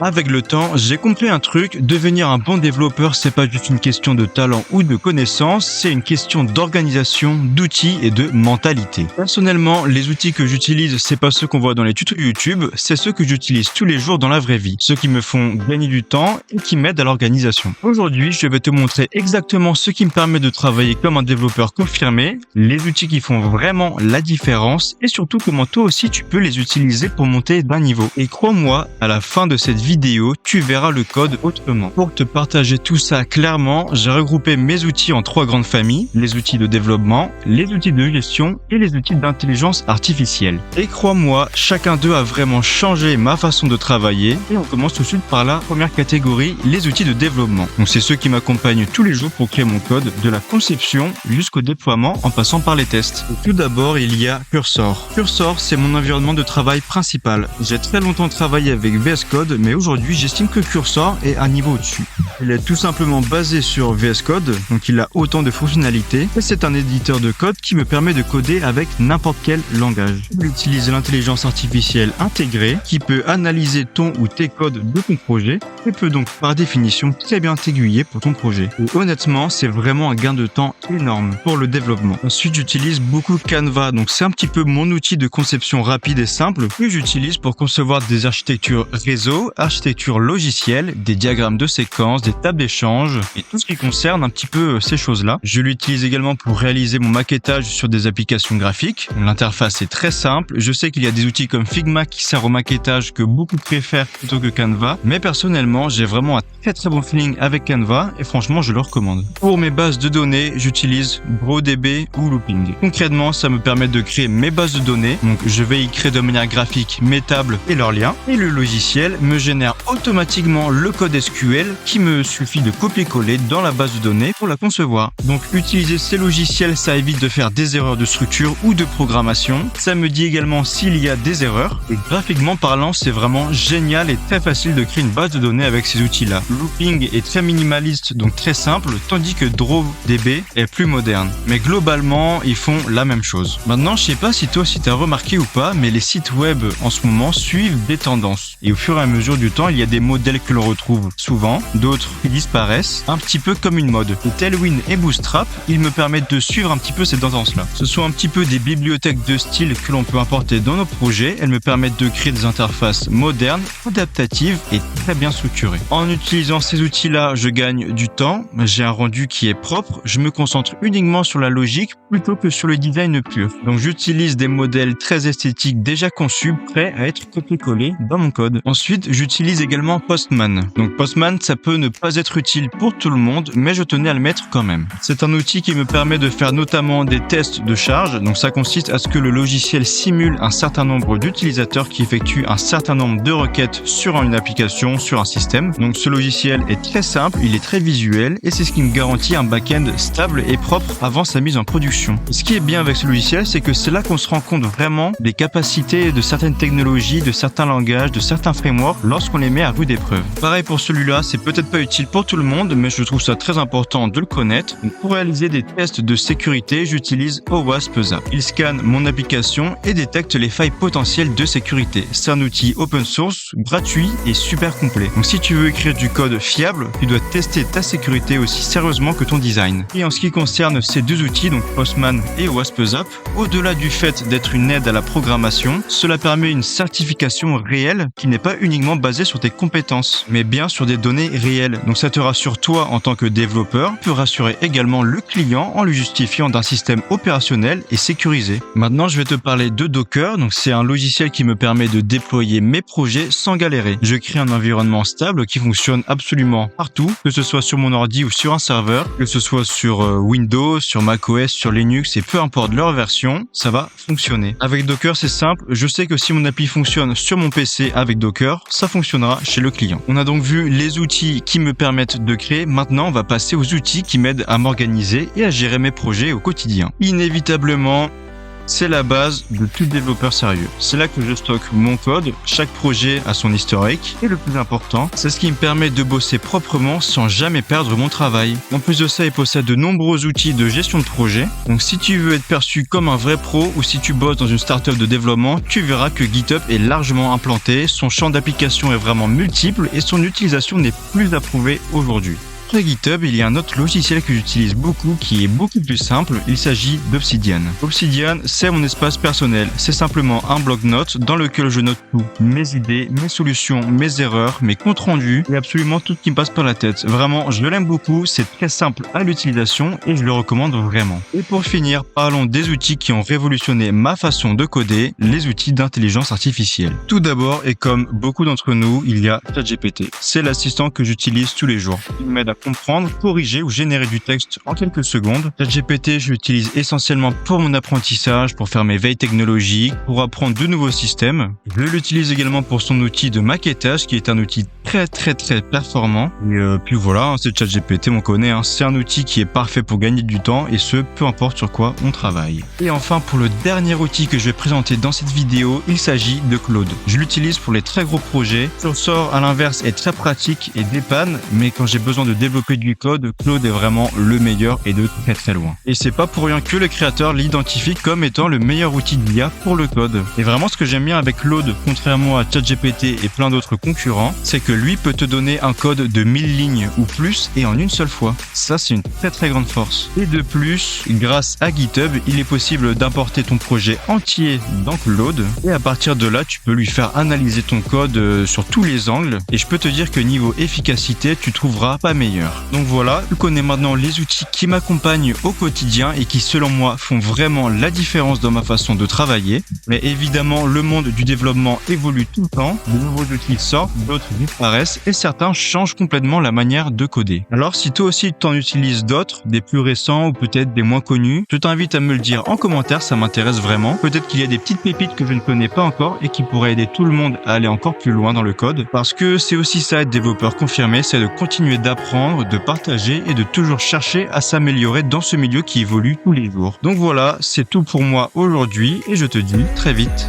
Avec le temps, j'ai compris un truc, devenir un bon développeur, c'est pas juste une question de talent ou de connaissances, c'est une question d'organisation, d'outils et de mentalité. Personnellement, les outils que j'utilise, c'est pas ceux qu'on voit dans les tutos YouTube, c'est ceux que j'utilise tous les jours dans la vraie vie, ceux qui me font gagner du temps et qui m'aident à l'organisation. Aujourd'hui, je vais te montrer exactement ce qui me permet de travailler comme un développeur confirmé, les outils qui font vraiment la différence et surtout comment toi aussi tu peux les utiliser pour monter d'un niveau. Et crois-moi, à la fin de cette vidéo, tu verras le code autrement. Pour te partager tout ça clairement, j'ai regroupé mes outils en 3 grandes familles, les outils de développement, les outils de gestion et les outils d'intelligence artificielle. Et crois-moi, chacun d'eux a vraiment changé ma façon de travailler et on commence tout de suite par la première catégorie, les outils de développement. Donc c'est ceux qui m'accompagnent tous les jours pour créer mon code, de la conception jusqu'au déploiement en passant par les tests. Et tout d'abord, il y a Cursor. Cursor, c'est mon environnement de travail principal. J'ai très longtemps travaillé avec VS Code, mais aujourd'hui, j'estime que Cursor est un niveau au-dessus. Il est tout simplement basé sur VS Code, donc il a autant de fonctionnalités, et c'est un éditeur de code qui me permet de coder avec n'importe quel langage. Il utilise l'intelligence artificielle intégrée, qui peut analyser ton ou tes codes de ton projet, et peut donc par définition très bien t'aiguiller pour ton projet. Et honnêtement, c'est vraiment un gain de temps énorme pour le développement. Ensuite, j'utilise beaucoup Canva, donc c'est un petit peu mon outil de conception rapide et simple que j'utilise pour concevoir des architectures réseau, architecture logicielle, des diagrammes de séquences, des tables d'échange et tout ce qui concerne un petit peu ces choses-là. Je l'utilise également pour réaliser mon maquettage sur des applications graphiques. L'interface est très simple. Je sais qu'il y a des outils comme Figma qui servent au maquettage que beaucoup préfèrent plutôt que Canva, mais personnellement, j'ai vraiment un très bon feeling avec Canva et franchement, je le recommande. Pour mes bases de données, j'utilise BroDB ou Looping. Concrètement, ça me permet de créer mes bases de données. Donc, je vais y créer de manière graphique mes tables et leurs liens. Et le logiciel me génère automatiquement le code SQL qui me suffit de copier-coller dans la base de données pour la concevoir. Donc, utiliser ces logiciels, ça évite de faire des erreurs de structure ou de programmation. Ça me dit également s'il y a des erreurs. Et graphiquement parlant, c'est vraiment génial et très facile de créer une base de données avec ces outils-là. Looping est très minimaliste, donc très simple, tandis que DrawDB est plus moderne. Mais globalement, ils font la même chose. Maintenant, je sais pas si toi aussi t'as remarqué ou pas, mais les sites web en ce moment suivent des tendances. Et au fur et à mesure du temps, il y a des modèles que l'on retrouve souvent, d'autres qui disparaissent, un petit peu comme une mode. Et Tailwind et Bootstrap, ils me permettent de suivre un petit peu ces tendances-là. Ce sont un petit peu des bibliothèques de style que l'on peut importer dans nos projets. Elles me permettent de créer des interfaces modernes, adaptatives et très bien structurées. En utilisant ces outils-là, je gagne du temps, j'ai un rendu qui est propre, je me concentre uniquement sur la logique plutôt que sur le design pur. Donc j'utilise des modèles très esthétiques déjà conçus, prêts à être copiés-collés dans mon code. Ensuite, j'utilise également Postman. Donc Postman, ça peut ne pas être utile pour tout le monde, mais je tenais à le mettre quand même. C'est un outil qui me permet de faire notamment des tests de charge. Donc ça consiste à ce que le logiciel simule un certain nombre d'utilisateurs qui effectuent un certain nombre de requêtes sur une application, sur un système. Donc ce logiciel est très simple, il est très visuel et c'est ce qui me garantit un back-end stable et propre avant sa mise en production. Ce qui est bien avec ce logiciel, c'est que c'est là qu'on se rend compte vraiment des capacités de certaines technologies, de certains langages, de certains frameworks lorsqu'on les met à rude épreuve. Pareil pour celui-là, c'est peut-être pas utile pour tout le monde, mais je trouve ça très important de le connaître. Donc, pour réaliser des tests de sécurité, j'utilise OWASP Zap. Il scanne mon application et détecte les failles potentielles de sécurité. C'est un outil open source, gratuit et super complet. Donc si tu veux écrire du code fiable, tu dois tester ta sécurité aussi sérieusement que ton design. Et en ce qui concerne ces deux outils, donc Postman et OWASP Zap, au-delà du fait d'être une aide à la programmation, cela permet une certification réelle qui n'est pas uniquement basée sur tes compétences, mais bien sur des données réelles. Donc ça te rassure toi en tant que développeur, peut rassurer également le client en lui justifiant d'un système opérationnel et sécurisé. Maintenant, je vais te parler de Docker. Donc c'est un logiciel qui me permet de déployer mes projets sans galérer. Je crée un environnement stable qui fonctionne absolument partout, que ce soit sur mon ordi ou sur un serveur, que ce soit sur Windows, sur macOS, sur Linux et peu importe leur version, ça va fonctionner. Avec Docker, c'est simple. Je sais que si mon appli fonctionne sur mon PC avec Docker, ça fonctionnera chez le client. On a donc vu les outils qui me permettent de créer. Maintenant, on va passer aux outils qui m'aident à m'organiser et à gérer mes projets au quotidien. Inévitablement, C'est la base de tout développeur sérieux. C'est là que je stocke mon code, chaque projet a son historique, et le plus important, c'est ce qui me permet de bosser proprement sans jamais perdre mon travail. En plus de ça, il possède de nombreux outils de gestion de projet. Donc si tu veux être perçu comme un vrai pro ou si tu bosses dans une startup de développement, tu verras que GitHub est largement implanté, son champ d'application est vraiment multiple et son utilisation n'est plus approuvée aujourd'hui. Après GitHub, il y a un autre logiciel que j'utilise beaucoup qui est beaucoup plus simple, il s'agit d'Obsidian. Obsidian, c'est mon espace personnel, c'est simplement un bloc-notes dans lequel je note tout, mes idées, mes solutions, mes erreurs, mes comptes rendus et absolument tout ce qui me passe par la tête. Vraiment, je l'aime beaucoup, c'est très simple à l'utilisation et je le recommande vraiment. Et pour finir, parlons des outils qui ont révolutionné ma façon de coder, les outils d'intelligence artificielle. Tout d'abord, et comme beaucoup d'entre nous, il y a ChatGPT. C'est l'assistant que j'utilise tous les jours. Il m'aide à comprendre, corriger ou générer du texte en quelques secondes. ChatGPT, je l'utilise essentiellement pour mon apprentissage, pour faire mes veilles technologiques, pour apprendre de nouveaux systèmes. Je l'utilise également pour son outil de maquettage, qui est un outil très performant. Et puis voilà, c'est ChatGPT, on connaît, c'est un outil qui est parfait pour gagner du temps, et ce, peu importe sur quoi on travaille. Et enfin, pour le dernier outil que je vais présenter dans cette vidéo, il s'agit de Claude. Je l'utilise pour les très gros projets. Cursor, à l'inverse, est très pratique et dépanne, mais quand j'ai besoin de développer du code, Claude est vraiment le meilleur et de très loin. Et c'est pas pour rien que le créateur l'identifie comme étant le meilleur outil d'IA pour le code. Et vraiment, ce que j'aime bien avec Claude, contrairement à ChatGPT et plein d'autres concurrents, c'est que lui peut te donner un code de 1000 lignes ou plus et en une seule fois. Ça, c'est une très grande force. Et de plus, grâce à GitHub, il est possible d'importer ton projet entier dans Claude et à partir de là, tu peux lui faire analyser ton code sur tous les angles et je peux te dire que niveau efficacité, tu trouveras pas meilleur. Donc voilà, tu connais maintenant les outils qui m'accompagnent au quotidien et qui selon moi font vraiment la différence dans ma façon de travailler. Mais évidemment, le monde du développement évolue tout le temps, de nouveaux outils sortent, d'autres disparaissent et certains changent complètement la manière de coder. Alors si toi aussi tu en utilises d'autres, des plus récents ou peut-être des moins connus, je t'invite à me le dire en commentaire, ça m'intéresse vraiment. Peut-être qu'il y a des petites pépites que je ne connais pas encore et qui pourraient aider tout le monde à aller encore plus loin dans le code. Parce que c'est aussi ça être développeur confirmé, c'est de continuer d'apprendre, de partager et de toujours chercher à s'améliorer dans ce milieu qui évolue tous les jours. Donc voilà, c'est tout pour moi aujourd'hui et je te dis très vite.